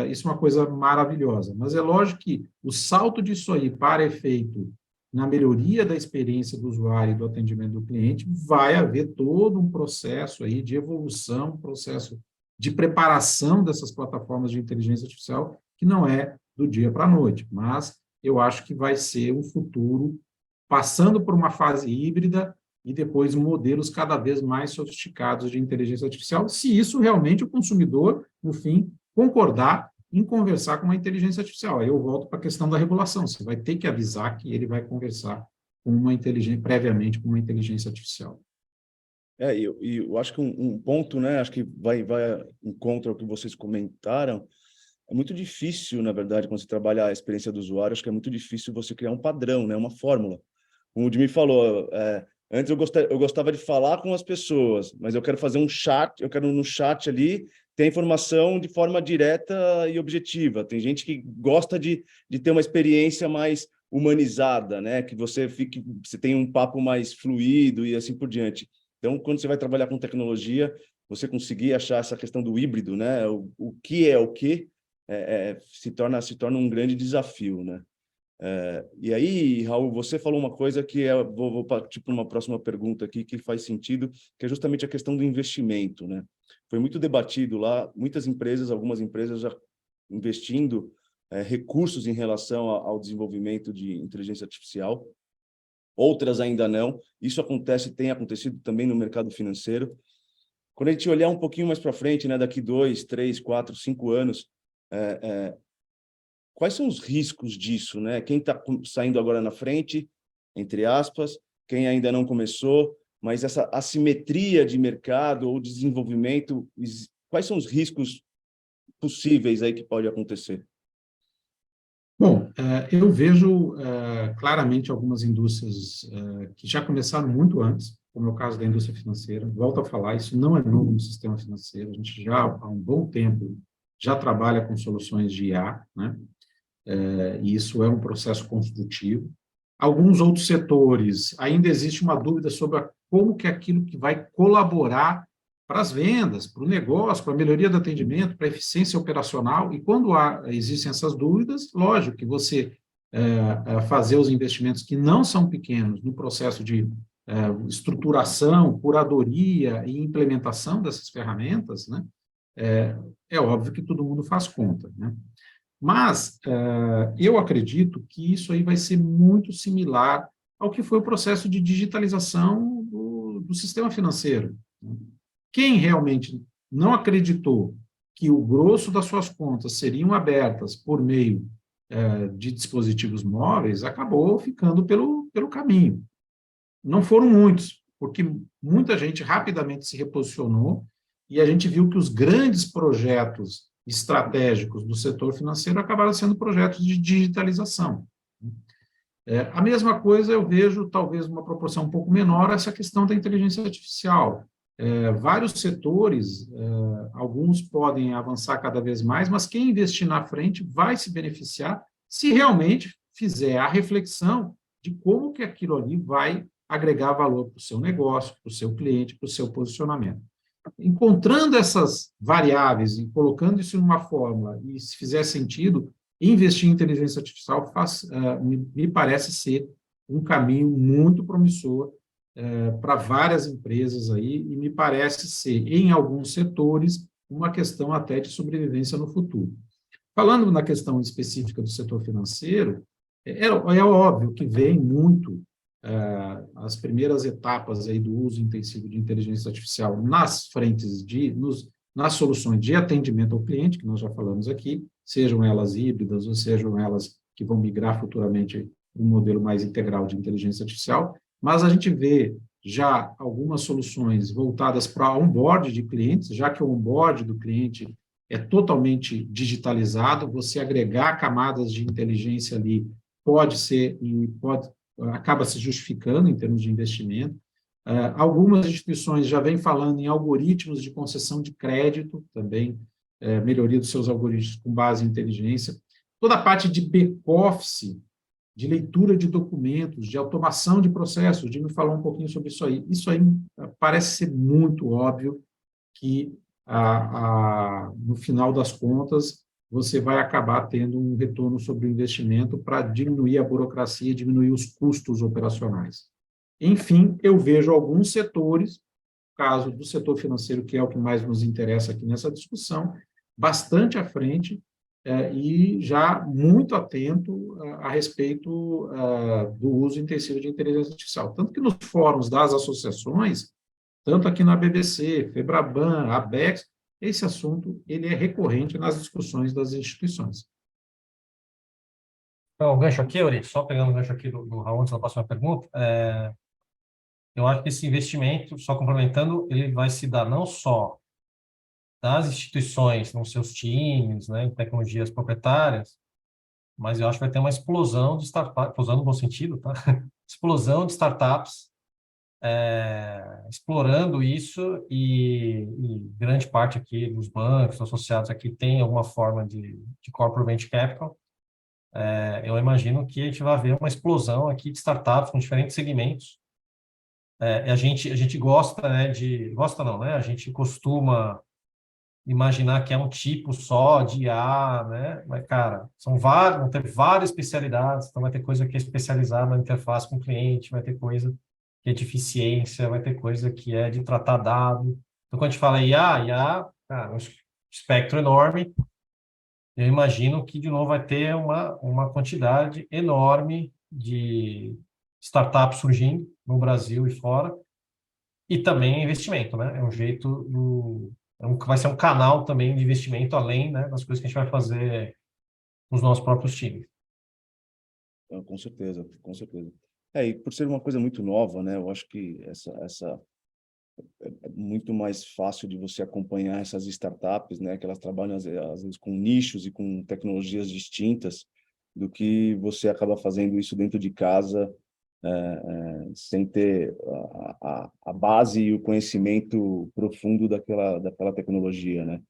isso uma coisa maravilhosa. Mas é lógico que o salto disso aí para efeito na melhoria da experiência do usuário e do atendimento do cliente, vai haver todo um processo aí de evolução, um processo de preparação dessas plataformas de inteligência artificial, que não é do dia para a noite, mas eu acho que vai ser um futuro passando por uma fase híbrida e depois modelos cada vez mais sofisticados de inteligência artificial, se isso realmente o consumidor, no fim, concordar em conversar com uma inteligência artificial. Aí eu volto para a questão da regulação. Você vai ter que avisar que ele vai conversar com uma previamente com uma inteligência artificial. Eu acho que um ponto, né, acho que vai em contra o que vocês comentaram, é muito difícil, na verdade, quando você trabalha a experiência do usuário, acho que é muito difícil você criar um padrão, né, uma fórmula. Como o Jimmy falou, antes eu gostava de falar com as pessoas, mas eu quero fazer um chat, eu quero no chat ali ter informação de forma direta e objetiva. Tem gente que gosta de ter uma experiência mais humanizada, né? Que você tem um papo mais fluido e assim por diante. Então, quando você vai trabalhar com tecnologia, você conseguir achar essa questão do híbrido, né? O que é o que, se torna um grande desafio, né? E aí, Raul, você falou uma coisa que vou partir para uma próxima pergunta aqui que faz sentido, que é justamente a questão do investimento, né? Foi muito debatido lá, algumas empresas já investindo recursos em relação ao desenvolvimento de inteligência artificial, outras ainda não. Isso tem acontecido também no mercado financeiro. Quando a gente olhar um pouquinho mais para frente, né, daqui 2, 3, 4, 5 anos, quais são os riscos disso, né? Quem está saindo agora na frente, entre aspas, quem ainda não começou, mas essa assimetria de mercado ou desenvolvimento, quais são os riscos possíveis aí que pode acontecer? Bom, eu vejo claramente algumas indústrias que já começaram muito antes, como é o caso da indústria financeira. Volto a falar, isso não é novo no sistema financeiro, a gente já há um bom tempo já trabalha com soluções de IA, né? E isso é um processo construtivo. Alguns outros setores, ainda existe uma dúvida sobre como que aquilo que vai colaborar para as vendas, para o negócio, para a melhoria do atendimento, para a eficiência operacional, e quando existem essas dúvidas, lógico que você fazer os investimentos que não são pequenos no processo de estruturação, curadoria e implementação dessas ferramentas, né, é óbvio que todo mundo faz conta, né? Mas eu acredito que isso aí vai ser muito similar ao que foi o processo de digitalização do sistema financeiro. Quem realmente não acreditou que o grosso das suas contas seriam abertas por meio de dispositivos móveis, acabou ficando pelo caminho. Não foram muitos, porque muita gente rapidamente se reposicionou e a gente viu que os grandes projetos estratégicos do setor financeiro acabaram sendo projetos de digitalização. A mesma coisa eu vejo, talvez uma proporção um pouco menor, essa questão da inteligência artificial. Vários setores, alguns podem avançar cada vez mais, mas quem investir na frente vai se beneficiar se realmente fizer a reflexão de como que aquilo ali vai agregar valor para o seu negócio, para o seu cliente, para o seu posicionamento. Encontrando essas variáveis e colocando isso em uma fórmula, e se fizer sentido, investir em inteligência artificial me parece ser um caminho muito promissor para várias empresas aí, e me parece ser, em alguns setores, uma questão até de sobrevivência no futuro. Falando na questão específica do setor financeiro, é óbvio que vem muito as primeiras etapas aí do uso intensivo de inteligência artificial nas frentes nas soluções de atendimento ao cliente, que nós já falamos aqui, sejam elas híbridas ou sejam elas que vão migrar futuramente um modelo mais integral de inteligência artificial, mas a gente vê já algumas soluções voltadas para onboard de clientes, já que o onboard do cliente é totalmente digitalizado, você agregar camadas de inteligência ali acaba se justificando em termos de investimento. Algumas instituições já vêm falando em algoritmos de concessão de crédito, também melhoria dos seus algoritmos com base em inteligência. Toda a parte de back-office, de leitura de documentos, de automação de processos, o Jimmy falou um pouquinho sobre isso aí. Isso aí parece ser muito óbvio que, no final das contas, você vai acabar tendo um retorno sobre o investimento para diminuir a burocracia, diminuir os custos operacionais. Enfim, eu vejo alguns setores, caso do setor financeiro, que é o que mais nos interessa aqui nessa discussão, bastante à frente e já muito atento a respeito do uso intensivo de inteligência artificial. Tanto que nos fóruns das associações, tanto aqui na BBC, Febraban, Abex, esse assunto ele é recorrente nas discussões das instituições. Então, o gancho aqui, Uri, só pegando o gancho aqui do Raul, antes da próxima pergunta, eu acho que esse investimento, só complementando, ele vai se dar não só das instituições, nos seus times, né, em tecnologias proprietárias, mas eu acho que vai ter uma explosão de startups, explosão no bom sentido, tá? Explosão de startups explorando isso e grande parte aqui dos bancos associados aqui tem alguma forma de corporate venture capital. Eu imagino que a gente vai ver uma explosão aqui de startups com diferentes segmentos. A gente gosta, né, gosta não, né? A gente costuma imaginar que é um tipo só de IA, né? Mas, cara, vão ter várias especialidades, então vai ter coisa que é especializada na interface com o cliente, vai ter coisa que é de eficiência, vai ter coisa que é de tratar dado. Então, quando a gente fala IA, cara, um espectro enorme. Eu imagino que, de novo, vai ter uma quantidade enorme de startups surgindo no Brasil e fora, e também investimento, né? É um jeito vai ser um canal também de investimento, além, né, das coisas que a gente vai fazer nos nossos próprios times. Com certeza, com certeza. E por ser uma coisa muito nova, né? Eu acho que essa é muito mais fácil de você acompanhar essas startups, né? Que elas trabalham às vezes com nichos e com tecnologias distintas, do que você acaba fazendo isso dentro de casa, sem ter a base e o conhecimento profundo daquela tecnologia, né?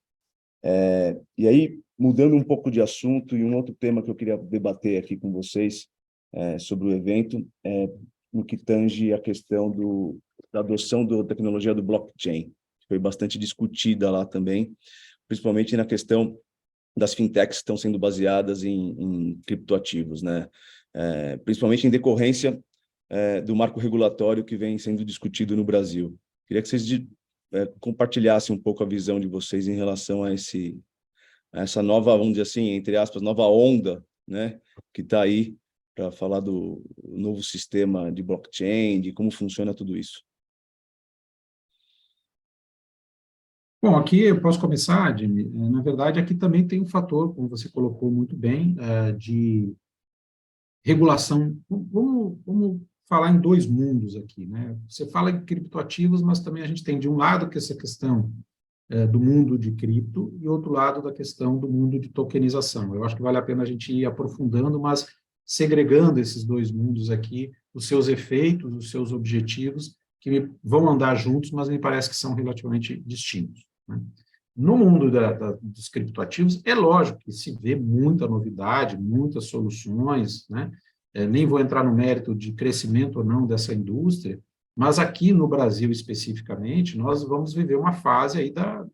E aí, mudando um pouco de assunto, e um outro tema que eu queria debater aqui com vocês sobre o evento, no que tange a questão da adoção da tecnologia do blockchain, que foi bastante discutida lá também, principalmente na questão das fintechs que estão sendo baseadas em criptoativos, né? Principalmente em decorrência do marco regulatório que vem sendo discutido no Brasil. Queria que vocês compartilhassem um pouco a visão de vocês em relação a essa nova, vamos dizer assim, entre aspas, nova onda, né, que está aí para falar do novo sistema de blockchain, de como funciona tudo isso. Bom, aqui eu posso começar, Jimmy. Na verdade, aqui também tem um fator, como você colocou muito bem, de regulação. Vamos falar em dois mundos aqui, né? Você fala em criptoativos, mas também a gente tem, de um lado, que essa questão do mundo de cripto, e outro lado da questão do mundo de tokenização. Eu acho que vale a pena a gente ir aprofundando, mas segregando esses dois mundos aqui, os seus efeitos, os seus objetivos, que vão andar juntos, mas me parece que são relativamente distintos, né? No mundo dos criptoativos, é lógico que se vê muita novidade, muitas soluções, né? nem vou entrar no mérito de crescimento ou não dessa indústria, mas aqui no Brasil especificamente, nós vamos viver uma fase aí da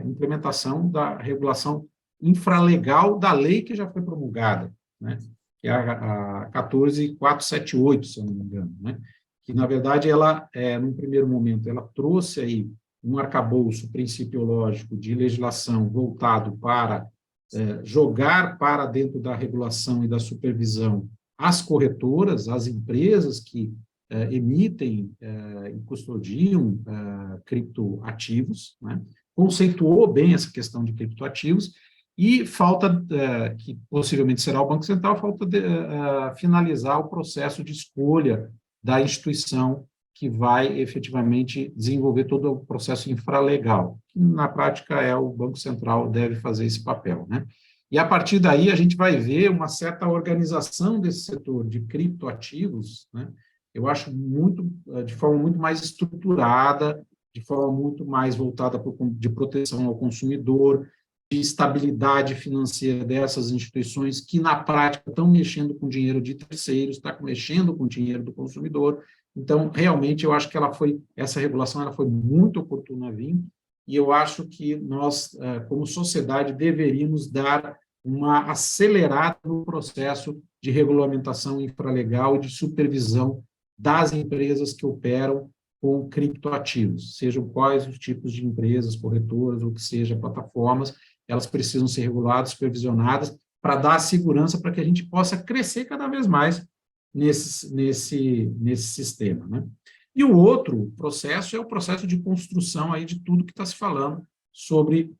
implementação da regulação infralegal da lei que já foi promulgada, né? Que é a 14478, se eu não me engano, né? Que, na verdade, ela, num primeiro momento, ela trouxe aí um arcabouço principiológico de legislação voltado para jogar para dentro da regulação e da supervisão as corretoras, as empresas que emitem e custodiam criptoativos, né? Conceituou bem essa questão de criptoativos, e falta, que possivelmente será o Banco Central, falta finalizar o processo de escolha da instituição que vai efetivamente desenvolver todo o processo infralegal, que na prática o Banco Central deve fazer esse papel, né? E a partir daí a gente vai ver uma certa organização desse setor de criptoativos, né? Eu acho de forma muito mais estruturada, de forma muito mais voltada de proteção ao consumidor, de estabilidade financeira dessas instituições que, na prática, estão mexendo com dinheiro de terceiros, estão mexendo com o dinheiro do consumidor. Então, realmente, eu acho que essa regulação ela foi muito oportuna a vir, e eu acho que nós, como sociedade, deveríamos dar uma acelerada no processo de regulamentação infralegal e de supervisão das empresas que operam com criptoativos, sejam quais os tipos de empresas, corretoras, ou que seja, plataformas, elas precisam ser reguladas, supervisionadas, para dar segurança para que a gente possa crescer cada vez mais nesse sistema, né? E o outro processo é o processo de construção aí de tudo que está se falando sobre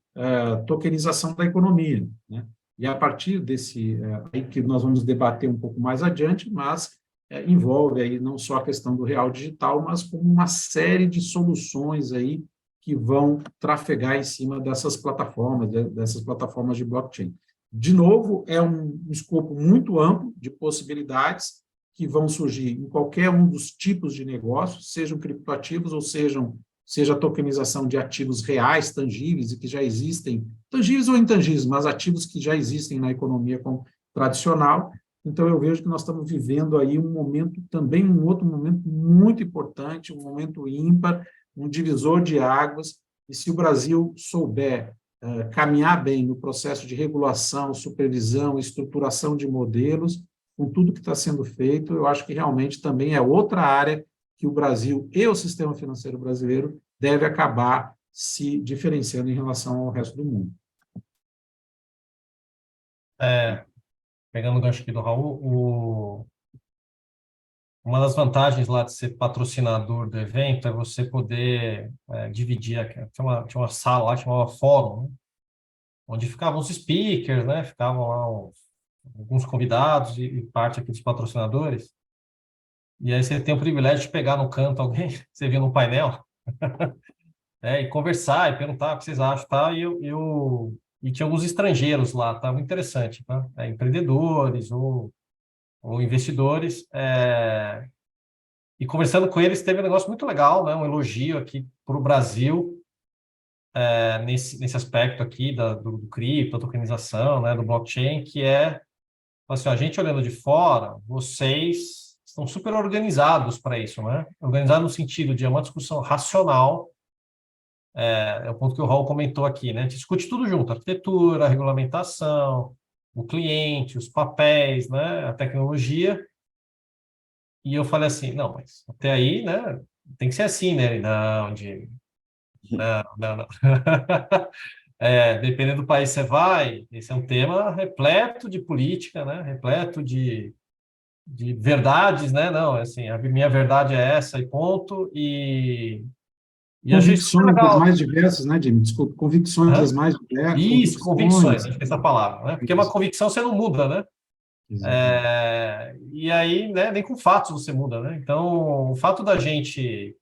tokenização da economia, né? E a partir desse, aí que nós vamos debater um pouco mais adiante, mas envolve aí não só a questão do real digital, mas como uma série de soluções aí que vão trafegar em cima dessas plataformas de blockchain. De novo, é um escopo muito amplo de possibilidades que vão surgir em qualquer um dos tipos de negócios, sejam criptoativos ou seja a tokenização de ativos reais, tangíveis, e que já existem, tangíveis ou intangíveis, mas ativos que já existem na economia tradicional. Então, eu vejo que nós estamos vivendo aí um outro momento muito importante, um momento ímpar, um divisor de águas, e se o Brasil souber caminhar bem no processo de regulação, supervisão, estruturação de modelos, com tudo que está sendo feito, eu acho que realmente também é outra área que o Brasil e o sistema financeiro brasileiro deve acabar se diferenciando em relação ao resto do mundo. Pegando o gancho aqui do Raul, uma das vantagens lá de ser patrocinador do evento é você poder dividir. Tinha uma sala lá que chamava Fórum, né? Onde ficavam os speakers, né? Ficavam lá alguns convidados e parte aqui dos patrocinadores. E aí você tem o privilégio de pegar no canto alguém, você vê no painel, e conversar e perguntar o que vocês acham, tá? E tinha alguns estrangeiros lá, tá? Muito interessante, tá? Empreendedores ou investidores, e conversando com eles teve um negócio muito legal, né? Um elogio aqui para o Brasil, nesse aspecto aqui do cripto, da tokenização, né? Do blockchain, que assim, a gente olhando de fora, vocês estão super organizados para isso, né? Organizados no sentido de uma discussão racional, é o ponto que o Raul comentou aqui, né? A gente discute tudo junto, a arquitetura, a regulamentação, o cliente, os papéis, né? A tecnologia. E eu falei assim, não, mas até aí, né? Tem que ser assim, né? Não, não. Dependendo do país que você vai, esse é um tema repleto de política, né? Repleto de verdades, né? Não, assim, a minha verdade é essa e ponto. E achei super Convicções das legal. mais diversas, né, Jimmy? Desculpa, convicções das mais diversas. Isso, convicções, acho que essa é a palavra, né? Porque uma convicção você não muda, né? E aí, né, nem com fatos você muda, né? Então, o fato da gente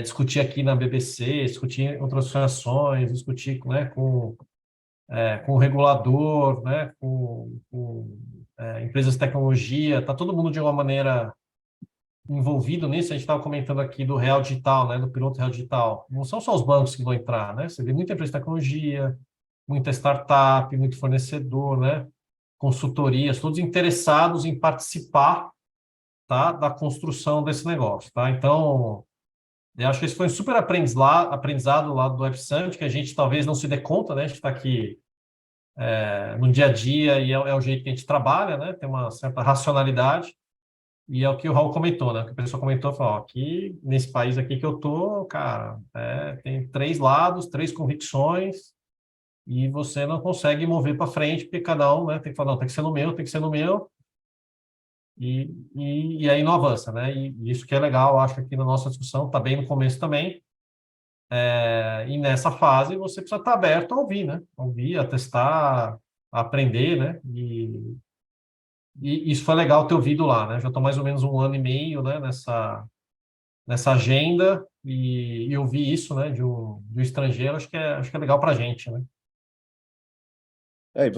discutir aqui na BBC, discutir em outras associações, discutir, né, com o regulador, né, com empresas de tecnologia, está todo mundo de uma maneira envolvido nisso. A gente estava comentando aqui do Real Digital, né, do piloto Real Digital. Não são só os bancos que vão entrar, né? Você vê muita empresa de tecnologia, muita startup, muito fornecedor, né? consultorias, todos interessados em participar, tá, da construção desse negócio, tá? Então, eu acho que esse foi um super aprendizado lá do Web Summit, que a gente talvez não se dê conta, né? A gente está aqui no dia a dia e é o jeito que a gente trabalha, né? Tem uma certa racionalidade. E é o que o Raul comentou, né? Que a pessoa comentou, falou, ó, aqui, nesse país aqui que eu tô, cara, tem 3 lados, 3 convicções, e você não consegue mover para frente, porque cada um, né, tem que falar, não, tem que ser no meu, tem que ser no meu, e aí não avança, né? E isso que é legal, eu acho que aqui na nossa discussão, está bem no começo também, e nessa fase você precisa estar aberto a ouvir, né? A ouvir, a testar, a aprender, né? E isso foi legal ter ouvido lá, né? Já estou mais ou menos 1 ano e meio, né, nessa agenda e ouvir isso, né, de um estrangeiro, acho que é legal para a gente, né? E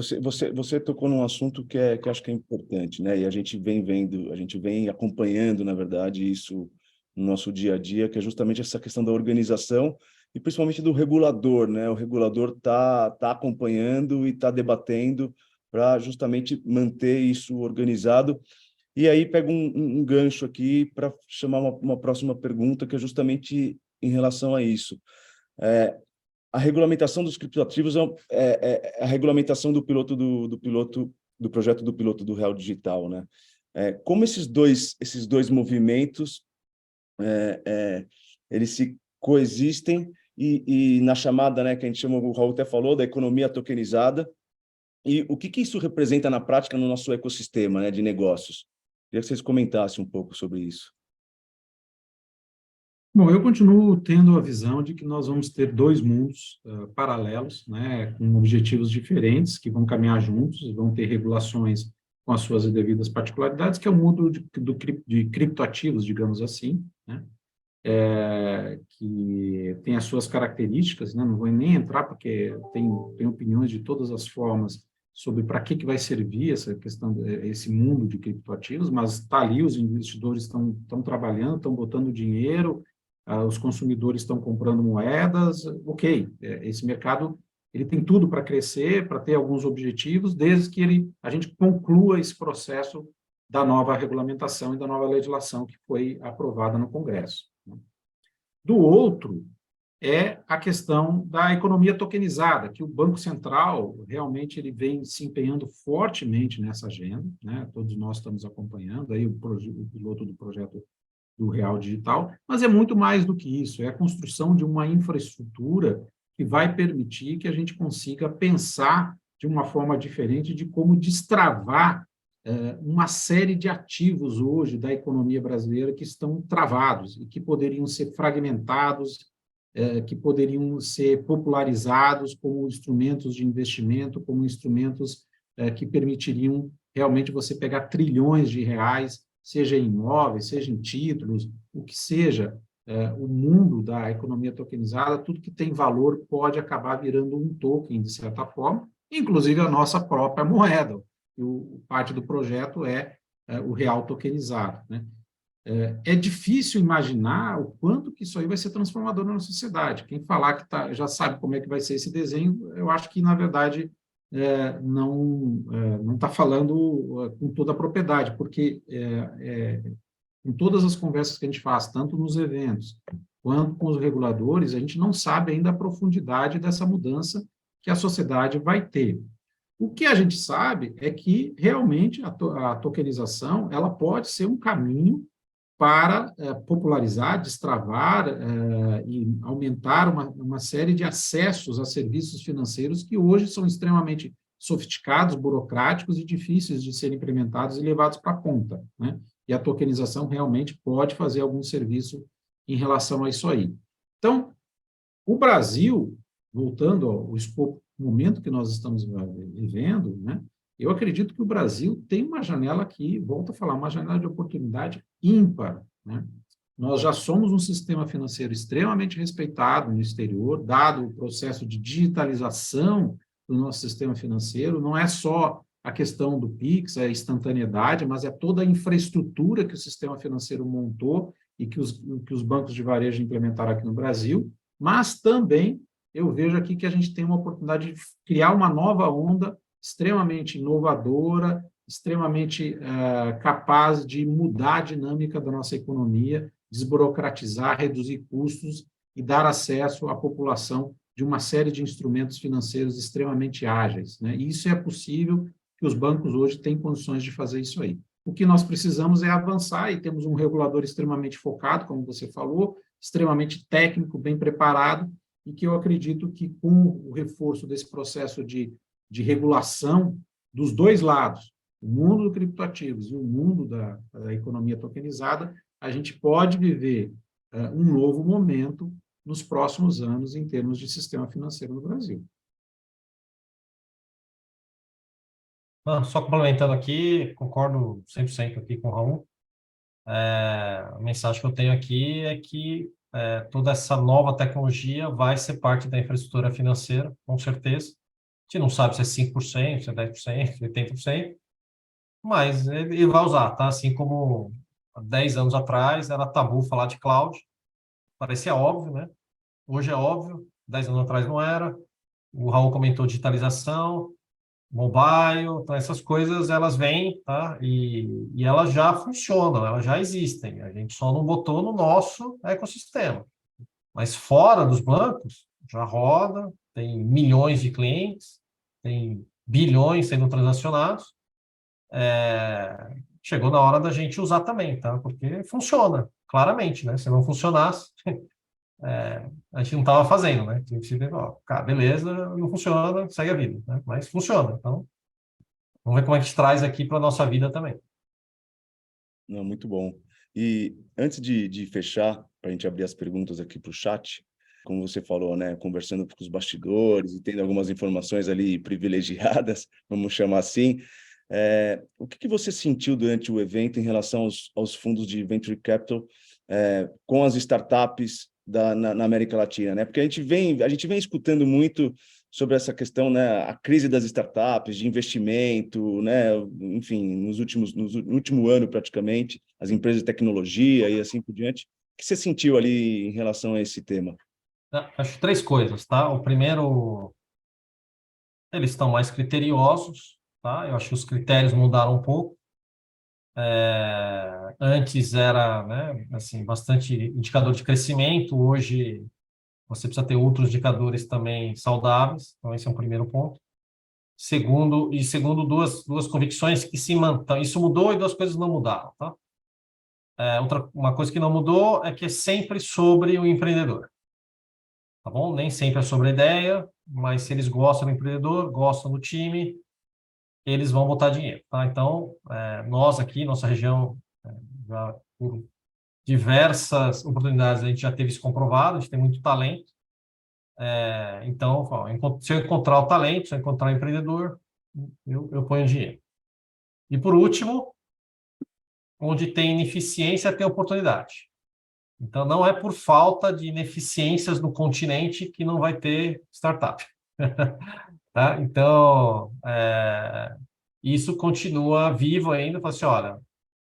você tocou num assunto que acho que é importante, né? E a gente vem vendo, a gente vem acompanhando, na verdade, isso no nosso dia a dia, que é justamente essa questão da organização e principalmente do regulador, né? O regulador tá acompanhando e está debatendo para justamente manter isso organizado. E aí pego um gancho aqui para chamar uma próxima pergunta, que é justamente em relação a isso. A regulamentação dos criptoativos é a regulamentação do projeto do piloto do Real Digital, né? Como esses dois movimentos eles se coexistem e na chamada, né, que a gente chama, o Raul até falou, da economia tokenizada, e o que isso representa na prática no nosso ecossistema, né, de negócios? Queria que vocês comentassem um pouco sobre isso. Bom, eu continuo tendo a visão de que nós vamos ter 2 mundos paralelos, né, com objetivos diferentes, que vão caminhar juntos, e vão ter regulações com as suas devidas particularidades, que é o mundo de criptoativos, digamos assim, né, que tem as suas características, né, não vou nem entrar, porque tem opiniões de todas as formas sobre para que vai servir essa questão, esse mundo de criptoativos, mas está ali, os investidores estão trabalhando, estão botando dinheiro, os consumidores estão comprando moedas, ok, esse mercado ele tem tudo para crescer, para ter alguns objetivos, desde que a gente conclua esse processo da nova regulamentação e da nova legislação que foi aprovada no Congresso. Do outro, é a questão da economia tokenizada, que o Banco Central realmente ele vem se empenhando fortemente nessa agenda, né? Todos nós estamos acompanhando aí o piloto do projeto do Real Digital, mas é muito mais do que isso, é a construção de uma infraestrutura que vai permitir que a gente consiga pensar de uma forma diferente de como destravar uma série de ativos hoje da economia brasileira que estão travados e que poderiam ser fragmentados, que poderiam ser popularizados como instrumentos de investimento, como instrumentos que permitiriam realmente você pegar trilhões de reais, seja em imóveis, seja em títulos, o que seja, o mundo da economia tokenizada, tudo que tem valor pode acabar virando um token, de certa forma, inclusive a nossa própria moeda. Parte do projeto é o real tokenizado, né? É difícil imaginar o quanto que isso aí vai ser transformador na sociedade. Quem falar que já sabe como é que vai ser esse desenho, eu acho que, na verdade, não está falando com toda a propriedade, porque em todas as conversas que a gente faz, tanto nos eventos quanto com os reguladores, a gente não sabe ainda a profundidade dessa mudança que a sociedade vai ter. O que a gente sabe é que, realmente, a tokenização ela pode ser um caminho para popularizar, destravar e aumentar uma série de acessos a serviços financeiros que hoje são extremamente sofisticados, burocráticos e difíceis de serem implementados e levados para a ponta, né? E a tokenização realmente pode fazer algum serviço em relação a isso aí. Então, o Brasil, voltando ao escopo, momento que nós estamos vivendo, né? Eu acredito que o Brasil tem uma janela aqui, volto a falar, uma janela de oportunidade ímpar, né? Nós já somos um sistema financeiro extremamente respeitado no exterior, dado o processo de digitalização do nosso sistema financeiro, não é só a questão do PIX, a instantaneidade, mas é toda a infraestrutura que o sistema financeiro montou e que os bancos de varejo implementaram aqui no Brasil, mas também eu vejo aqui que a gente tem uma oportunidade de criar uma nova onda extremamente inovadora, extremamente capaz de mudar a dinâmica da nossa economia, desburocratizar, reduzir custos e dar acesso à população de uma série de instrumentos financeiros extremamente ágeis, né? E isso é possível, que os bancos hoje têm condições de fazer isso aí. O que nós precisamos é avançar, e temos um regulador extremamente focado, como você falou, extremamente técnico, bem preparado, e que eu acredito que, com o reforço desse processo de regulação dos dois lados, o mundo dos criptoativos e o mundo da economia tokenizada, a gente pode viver um novo momento nos próximos anos em termos de sistema financeiro no Brasil. Só complementando aqui, concordo 100% aqui com o Raul. A mensagem que eu tenho aqui é que toda essa nova tecnologia vai ser parte da infraestrutura financeira, com certeza. A gente não sabe se é 5%, se é 10%, 80%, mas ele vai usar, tá? Assim como há 10 anos atrás era tabu falar de cloud, parecia óbvio, né? Hoje é óbvio, 10 anos atrás não era. O Raul comentou digitalização, mobile, então essas coisas elas vêm, tá? E elas já funcionam, elas já existem. A gente só não botou no nosso ecossistema. Mas fora dos bancos, já roda, tem milhões de clientes, tem bilhões sendo transacionados. Chegou na hora da gente usar também, tá? Porque funciona, claramente, né? Se não funcionasse, a gente não estava fazendo, né? Tinha que se ver, ó, cara, beleza, não funciona, segue a vida, né? Mas funciona, então vamos ver como é que a gente traz aqui para a nossa vida também. Não, muito bom. E antes de fechar, para a gente abrir as perguntas aqui para o chat, como você falou, né, conversando com os bastidores e tendo algumas informações ali privilegiadas, vamos chamar assim, o que você sentiu durante o evento em relação aos fundos de Venture Capital com as startups na América Latina, né? Porque a gente vem escutando muito sobre essa questão, né, a crise das startups, de investimento, né, enfim, no último ano praticamente, as empresas de tecnologia e assim por diante. O que você sentiu ali em relação a esse tema? Acho 3 coisas, tá? O primeiro, eles estão mais criteriosos, tá? Eu acho que os critérios mudaram um pouco. Antes era, né, assim, bastante indicador de crescimento, hoje você precisa ter outros indicadores também saudáveis, então esse é um primeiro ponto. Segundo, duas convicções que se mantêm. Isso mudou e 2 coisas não mudaram, tá? Uma coisa que não mudou é que é sempre sobre o empreendedor, tá bom? Nem sempre é sobre a ideia, mas se eles gostam do empreendedor, gostam do time, eles vão botar dinheiro, tá? Então, nós aqui, nossa região, já por diversas oportunidades, a gente já teve isso comprovado, a gente tem muito talento. Então, se eu encontrar o talento, se eu encontrar o empreendedor, eu ponho dinheiro. E, por último, onde tem ineficiência, tem oportunidade. Então, não é por falta de ineficiências no continente que não vai ter startup. Tá? Então, isso continua vivo ainda. Fala assim, olha,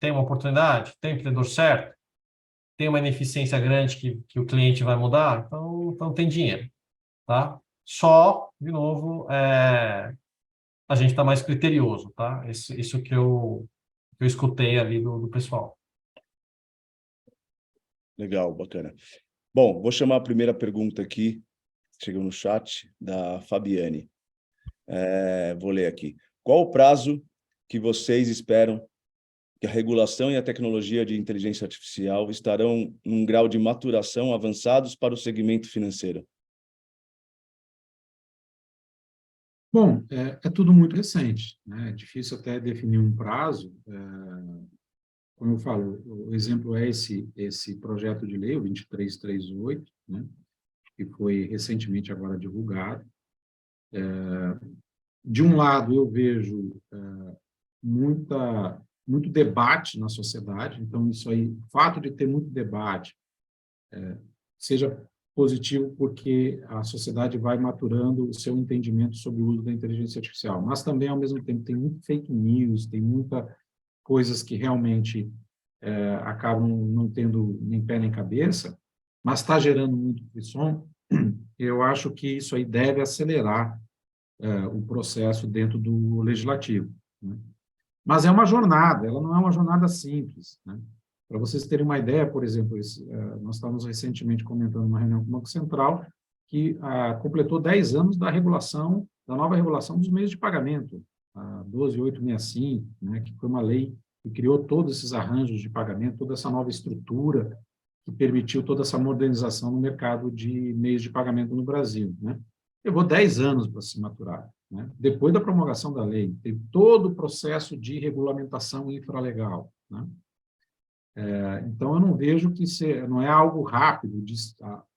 tem uma oportunidade? Tem um empreendedor certo? Tem uma ineficiência grande que o cliente vai mudar? Então tem dinheiro. Tá? Só, de novo, a gente está mais criterioso. Tá? Isso que eu escutei ali do pessoal. Legal, bacana. Bom, vou chamar a primeira pergunta aqui, chegou no chat, da Fabiane. Vou ler aqui. Qual o prazo que vocês esperam que a regulação e a tecnologia de inteligência artificial estarão num grau de maturação avançados para o segmento financeiro? Bom, é tudo muito recente, né? É difícil até definir um prazo. Como eu falo, o exemplo é esse projeto de lei, o 2338, né? Que foi recentemente agora divulgado. De um lado, eu vejo muito debate na sociedade, então isso aí, o fato de ter muito debate, seja positivo porque a sociedade vai maturando o seu entendimento sobre o uso da inteligência artificial, mas também, ao mesmo tempo, tem muito fake news, tem muita coisas que realmente acabam não tendo nem pé nem cabeça, mas está gerando muito frisson. Eu acho que isso aí deve acelerar o processo dentro do legislativo, né? Mas é uma jornada, ela não é uma jornada simples, né? Para vocês terem uma ideia, por exemplo, nós estávamos recentemente comentando numa reunião com o Banco Central que completou 10 anos da regulação, da nova regulação dos meios de pagamento, a 12865, né, que foi uma lei que criou todos esses arranjos de pagamento, toda essa nova estrutura que permitiu toda essa modernização no mercado de meios de pagamento no Brasil, né? Levou 10 anos para se maturar, né? Depois da promulgação da lei, teve todo o processo de regulamentação infralegal, né? Então, eu não vejo que não é algo rápido.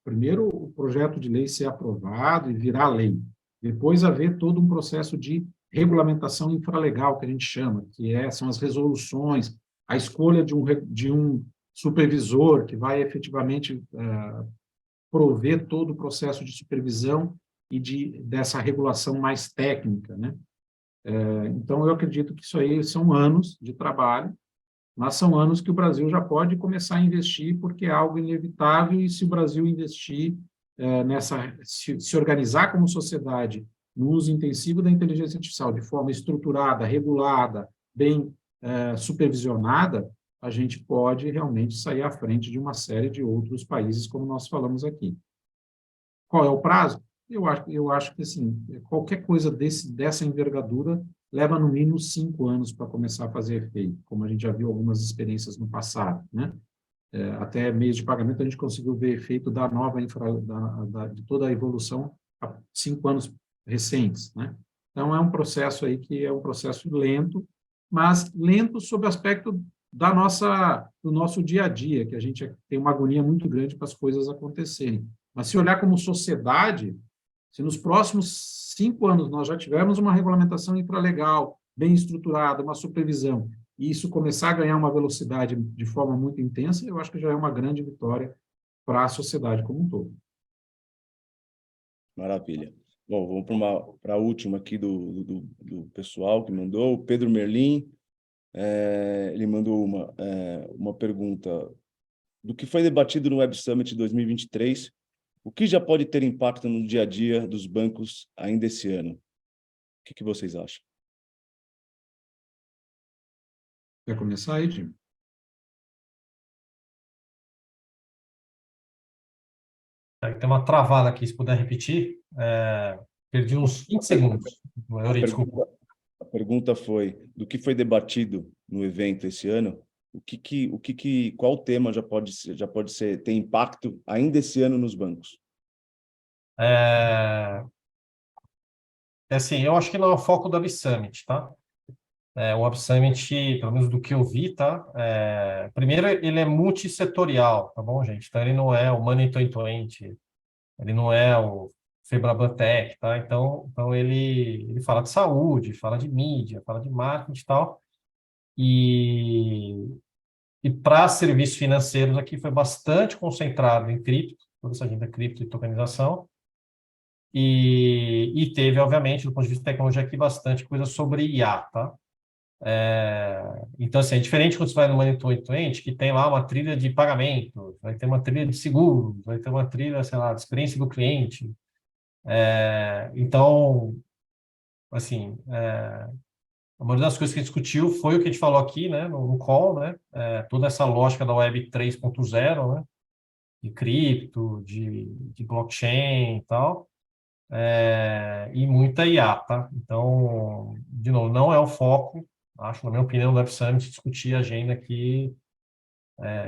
Primeiro, o projeto de lei ser aprovado e virar lei. Depois, haver todo um processo de regulamentação infralegal, que a gente chama, são as resoluções, a escolha de um supervisor que vai efetivamente prover todo o processo de supervisão e dessa regulação mais técnica, né? Então, eu acredito que isso aí são anos de trabalho, mas são anos que o Brasil já pode começar a investir, porque é algo inevitável, e se o Brasil investir se organizar como sociedade no uso intensivo da inteligência artificial de forma estruturada, regulada, bem supervisionada, a gente pode realmente sair à frente de uma série de outros países, como nós falamos aqui. Qual é o prazo? Eu acho que, assim, qualquer coisa dessa envergadura leva, no mínimo, 5 anos para começar a fazer efeito, como a gente já viu algumas experiências no passado, né? Até meios de pagamento, a gente conseguiu ver efeito da nova de toda a evolução há 5 anos recentes, né? Então, é um processo aí que é um processo lento, mas lento sob o aspecto do nosso dia a dia, que a gente tem uma agonia muito grande para as coisas acontecerem. Mas se olhar como sociedade, se nos próximos 5 anos nós já tivermos uma regulamentação infralegal, bem estruturada, uma supervisão, e isso começar a ganhar uma velocidade de forma muito intensa, eu acho que já é uma grande vitória para a sociedade como um todo. Maravilha. Bom, vamos para a última aqui do pessoal que mandou, o Pedro Merlin. Ele mandou uma pergunta. Do que foi debatido no Web Summit 2023, o que já pode ter impacto no dia a dia dos bancos ainda esse ano? O que vocês acham? Quer começar aí, Tim? Tem uma travada aqui, se puder repetir. Perdi uns 20 segundos. Desculpa. A pergunta foi, do que foi debatido no evento esse ano, qual tema já pode ter impacto ainda esse ano nos bancos? Assim, eu acho que não é o foco do Web Summit, tá? O Web Summit, pelo menos do que eu vi, tá? Primeiro, ele é multissetorial, tá bom, gente? Então, ele não é o Money 2020, ele não é o Febraban Tech, tá? Então ele fala de saúde, fala de mídia, fala de marketing e tal. E para serviços financeiros aqui foi bastante concentrado em cripto, toda essa agenda cripto e tokenização. E teve, obviamente, do ponto de vista de tecnologia aqui, bastante coisa sobre IA, tá? Então, assim, é diferente quando você vai no Money 2020, que tem lá uma trilha de pagamento, vai ter uma trilha de seguro, vai ter uma trilha, sei lá, de experiência do cliente. Então, assim, a maioria das coisas que a gente discutiu foi o que a gente falou aqui, né, no call, né, toda essa lógica da Web 3.0, né, de cripto, de blockchain e tal, e muita IA, tá? Então, de novo, não é o foco, acho, na minha opinião, do Web Summit discutir a agenda aqui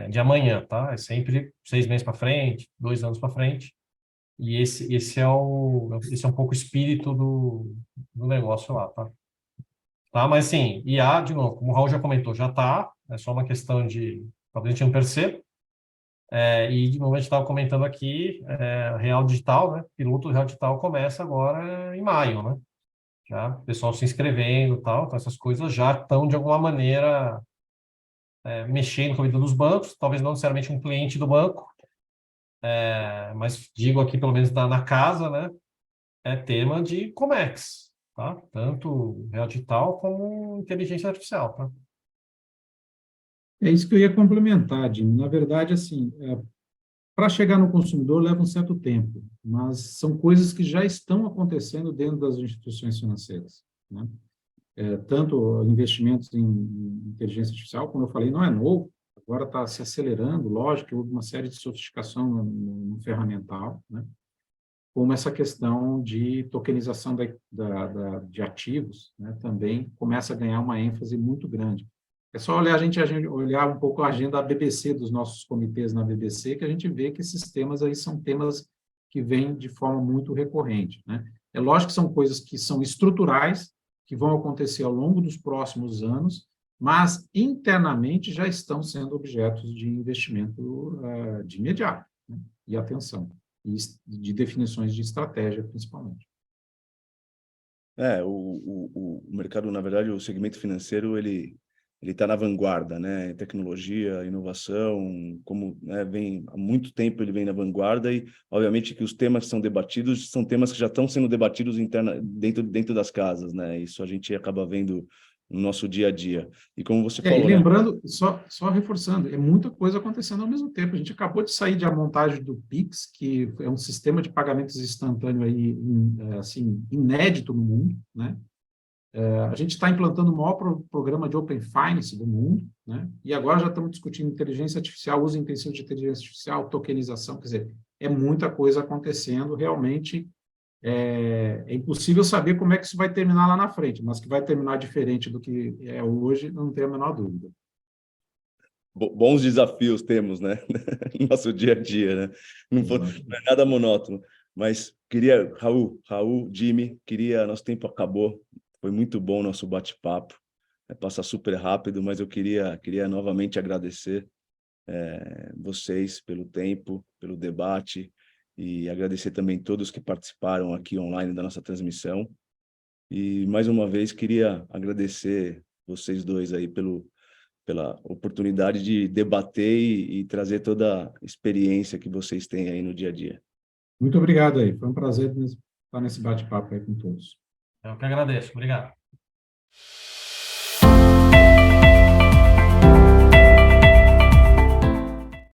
de amanhã, tá? É sempre 6 meses para frente, 2 anos para frente, e esse é um pouco o espírito do negócio lá, tá? Mas, assim, IA, de novo, como o Raul já comentou, já está, é só uma questão de, talvez a gente não perceba, e, de novo, a gente estava comentando aqui, Real Digital, né? Piloto do Real Digital começa agora em maio, né? Já, o pessoal se inscrevendo e tal, então essas coisas já estão, de alguma maneira, mexendo com a vida dos bancos, talvez não necessariamente um cliente do banco, mas digo aqui, pelo menos na casa, né? É tema de Comex, tá? Tanto Real Digital como inteligência artificial, tá? É isso que eu ia complementar, Jimmy. Na verdade, assim, para chegar no consumidor leva um certo tempo, mas são coisas que já estão acontecendo dentro das instituições financeiras, né? Tanto investimentos em inteligência artificial, como eu falei, não é novo, agora está se acelerando, lógico que houve uma série de sofisticação no ferramental, né? Como essa questão de tokenização de ativos, né? Também começa a ganhar uma ênfase muito grande. É só olhar, a gente olhar um pouco a agenda da BBC, dos nossos comitês na BBC, que a gente vê que esses temas aí são temas que vêm de forma muito recorrente, né? É lógico que são coisas que são estruturais, que vão acontecer ao longo dos próximos anos, mas internamente já estão sendo objetos de investimento de imediato, né? E atenção, e de definições de estratégia, principalmente. O mercado, na verdade, o segmento financeiro, ele está na vanguarda, né? Tecnologia, inovação, como, né, vem há muito tempo ele vem na vanguarda e, obviamente, que os temas que são debatidos são temas que já estão sendo debatidos dentro das casas, né? Isso a gente acaba vendo no nosso dia a dia. E como você falou, E lembrando, só reforçando, é muita coisa acontecendo ao mesmo tempo. A gente acabou de sair da montagem do Pix, que é um sistema de pagamentos instantâneo aí, assim, inédito no mundo, né? A gente está implantando o maior programa de Open Finance do mundo, né? E agora já estamos discutindo inteligência artificial, uso intensivo de inteligência artificial, tokenização, quer dizer, é muita coisa acontecendo, realmente é impossível saber como é que isso vai terminar lá na frente, mas que vai terminar diferente do que é hoje, não tenho a menor dúvida. bons desafios temos, né? No nosso dia a dia, né? Não é nada monótono. Mas queria, Raul, Jimmy, nosso tempo acabou. Foi muito bom o nosso bate-papo. Passa super rápido, mas eu queria novamente agradecer vocês pelo tempo, pelo debate, e agradecer também todos que participaram aqui online da nossa transmissão. E, mais uma vez, queria agradecer vocês dois aí pela oportunidade de debater e trazer toda a experiência que vocês têm aí no dia a dia. Muito obrigado aí, foi um prazer estar nesse bate-papo aí com todos. Eu que agradeço. Obrigado.